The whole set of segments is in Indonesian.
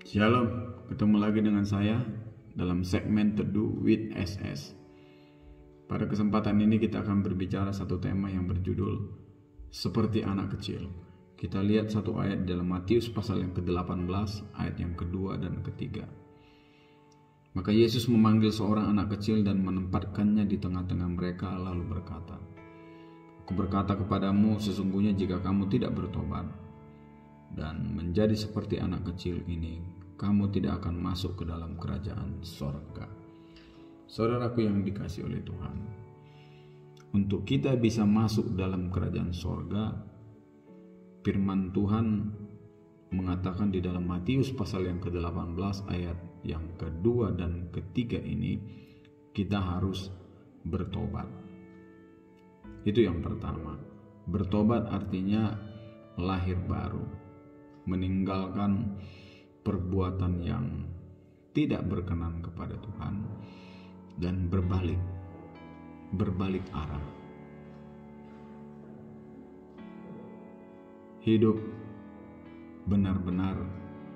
Shalom, ketemu lagi dengan saya dalam segmen Teduh with SS. Pada kesempatan ini kita akan berbicara satu tema yang berjudul Seperti Anak Kecil. Kita lihat satu ayat dalam Matius pasal yang ke-18, ayat yang kedua dan ketiga. Maka Yesus memanggil seorang anak kecil dan menempatkannya di tengah-tengah mereka lalu berkata, Aku berkata kepadamu, sesungguhnya jika kamu tidak bertobat dan menjadi seperti anak kecil ini, kamu tidak akan masuk ke dalam kerajaan sorga. Saudaraku yang dikasihi oleh Tuhan, untuk kita bisa masuk dalam kerajaan sorga, firman Tuhan mengatakan di dalam Matius pasal yang ke-18 ayat yang kedua dan ketiga ini, kita harus bertobat. Itu yang pertama. Bertobat artinya lahir baru, meninggalkan perbuatan yang tidak berkenan kepada Tuhan dan berbalik arah. Hidup benar-benar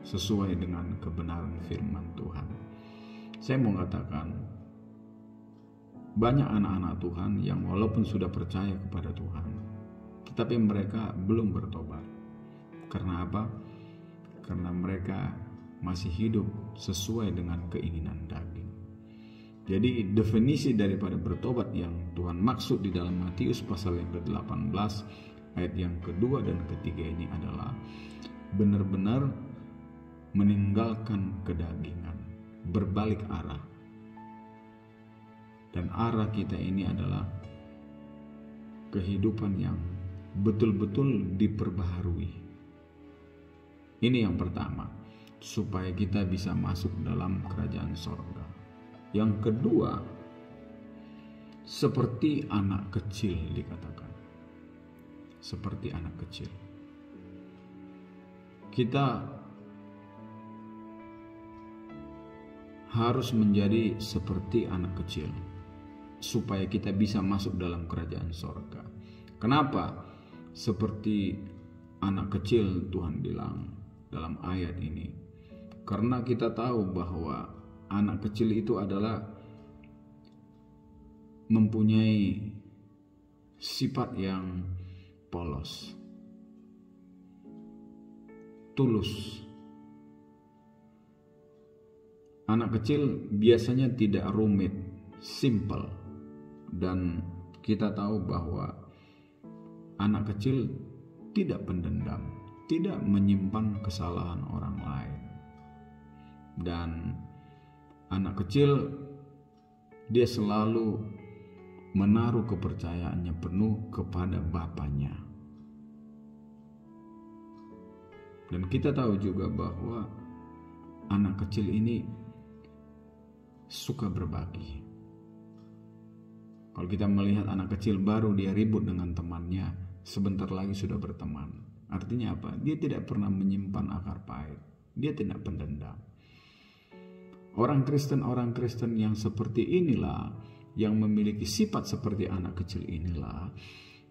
sesuai dengan kebenaran firman Tuhan. Saya mau katakan, banyak anak-anak Tuhan yang walaupun sudah percaya kepada Tuhan, tetapi mereka belum bertobat. Karena apa? Karena mereka masih hidup sesuai dengan keinginan daging. Jadi definisi daripada bertobat yang Tuhan maksud di dalam Matius pasal yang ke-18 ayat yang kedua dan ketiga ini adalah benar-benar meninggalkan kedagingan, berbalik arah. Dan arah kita ini adalah kehidupan yang betul-betul diperbaharui. Ini yang pertama, supaya kita bisa masuk dalam kerajaan sorga. Yang kedua, seperti anak kecil dikatakan. Seperti anak kecil. Kita harus menjadi seperti anak kecil, supaya kita bisa masuk dalam kerajaan sorga. Kenapa? Seperti anak kecil Tuhan bilang dalam ayat ini, karena kita tahu bahwa anak kecil itu adalah mempunyai sifat yang polos, tulus. Anak kecil biasanya tidak rumit, simple, dan kita tahu bahwa anak kecil tidak pendendam, tidak menyimpan kesalahan orang lain. Dan anak kecil dia selalu menaruh kepercayaannya penuh kepada bapaknya. Dan kita tahu juga bahwa anak kecil ini suka berbagi. Kalau kita melihat anak kecil baru dia ribut dengan temannya, sebentar lagi sudah berteman. Artinya apa? Dia tidak pernah menyimpan akar pahit. Dia tidak pendendam. Orang Kristen yang seperti inilah, yang memiliki sifat seperti anak kecil inilah,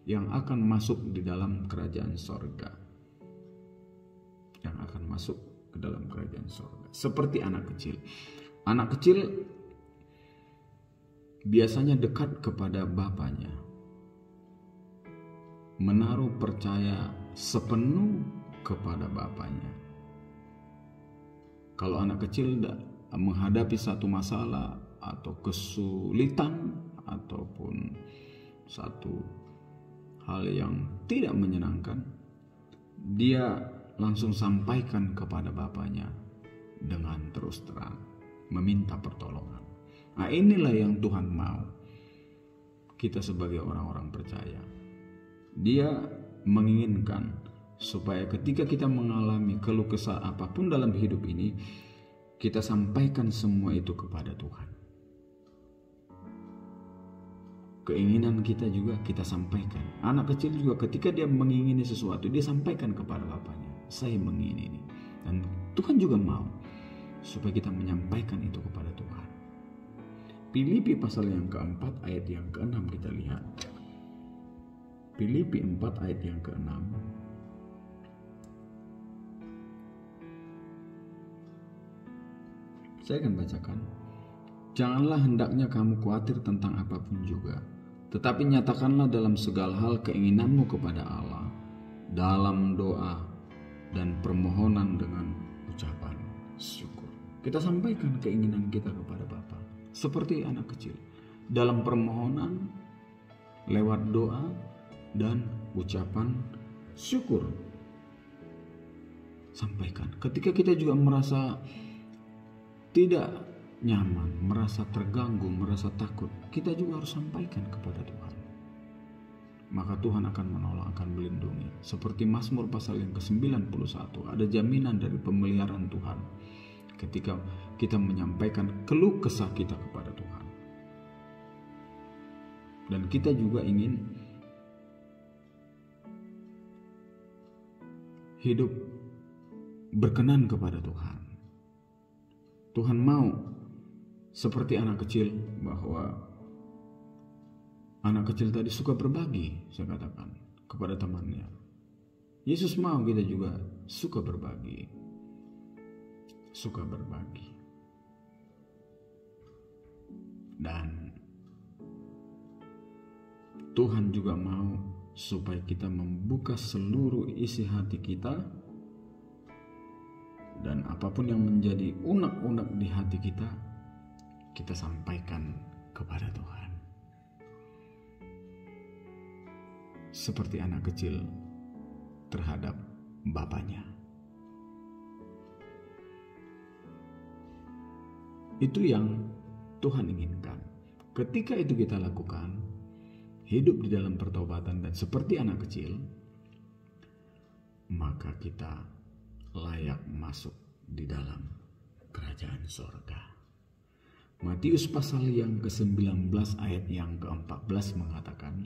yang akan masuk di dalam kerajaan sorga. Yang akan masuk ke dalam kerajaan sorga. Seperti anak kecil. Anak kecil biasanya dekat kepada bapaknya, menaruh percaya sepenuh kepada bapaknya. Kalau anak kecil menghadapi satu masalah atau kesulitan ataupun satu hal yang tidak menyenangkan, dia langsung sampaikan kepada bapaknya dengan terus terang, meminta pertolongan. Nah, inilah yang Tuhan mau kita sebagai orang-orang percaya. Dia menginginkan supaya ketika kita mengalami keluh kesah apapun dalam hidup ini, kita sampaikan semua itu kepada Tuhan. Keinginan kita juga kita sampaikan. Anak kecil juga ketika dia mengingini sesuatu, dia sampaikan kepada bapaknya, saya mengingini ini. Dan Tuhan juga mau supaya kita menyampaikan itu kepada Tuhan. Filipi pasal yang keempat ayat yang keenam kita lihat. Filipi 4 ayat yang keenam. Saya akan bacakan. Janganlah hendaknya kamu khawatir tentang apapun juga, tetapi nyatakanlah dalam segala hal keinginanmu kepada Allah dalam doa dan permohonan dengan ucapan syukur. Kita sampaikan keinginan kita kepada Bapa seperti anak kecil, dalam permohonan, lewat doa dan ucapan syukur. Sampaikan. Ketika kita juga merasa tidak nyaman, merasa terganggu, merasa takut, kita juga harus sampaikan kepada Tuhan. Maka Tuhan akan menolong, akan melindungi. Seperti Mazmur pasal yang ke-91, ada jaminan dari pemeliharaan Tuhan ketika kita menyampaikan keluh kesah kita kepada Tuhan. Dan kita juga ingin hidup berkenan kepada Tuhan. Tuhan mau seperti anak kecil, bahwa anak kecil tadi suka berbagi, saya katakan, kepada temannya. Yesus mau kita juga suka berbagi. Suka berbagi. Dan Tuhan juga mau supaya kita membuka seluruh isi hati kita, dan apapun yang menjadi unek-unek di hati kita, kita sampaikan kepada Tuhan. Seperti anak kecil terhadap bapaknya. Itu yang Tuhan inginkan. Ketika itu kita lakukan, hidup di dalam pertobatan dan seperti anak kecil, maka kita layak masuk di dalam kerajaan sorga. Matius pasal yang ke-19 ayat yang ke-14 mengatakan,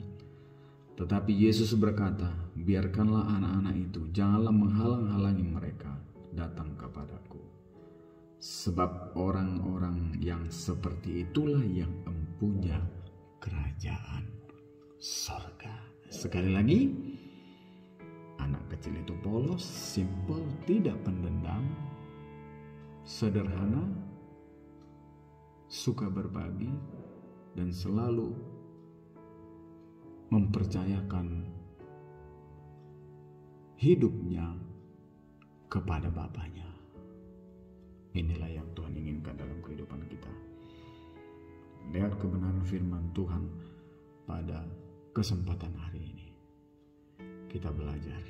tetapi Yesus berkata, biarkanlah anak-anak itu, janganlah menghalang-halangi mereka datang kepadaku. Sebab orang-orang yang seperti itulah yang empunya kerajaan sorga. Sekali lagi, anak kecil itu polos, simple, tidak pendendam, sederhana, suka berbagi, dan selalu mempercayakan hidupnya kepada Bapaknya. Inilah yang Tuhan inginkan dalam kehidupan kita. Lihat kebenaran firman Tuhan pada kesempatan hari ini. Kita belajar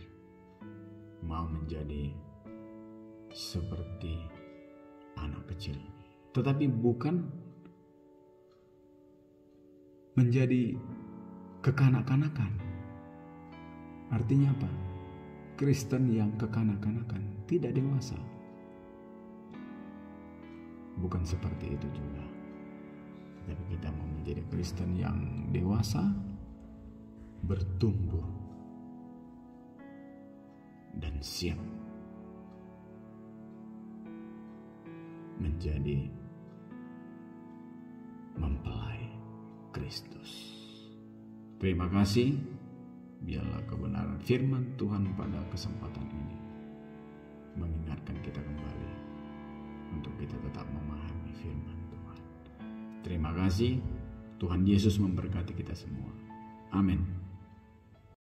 mau menjadi seperti anak kecil, tetapi bukan menjadi kekanak-kanakan. Artinya apa? Kristen yang kekanak-kanakan, tidak dewasa. Bukan seperti itu juga. Tapi kita mau menjadi Kristen yang dewasa, bertumbuh, dan siap menjadi mempelai Kristus. Terima kasih. Biarlah kebenaran firman Tuhan pada kesempatan ini mengingatkan kita kembali untuk kita tetap memahami firman Tuhan. Terima kasih. Tuhan Yesus memberkati kita semua. Amin.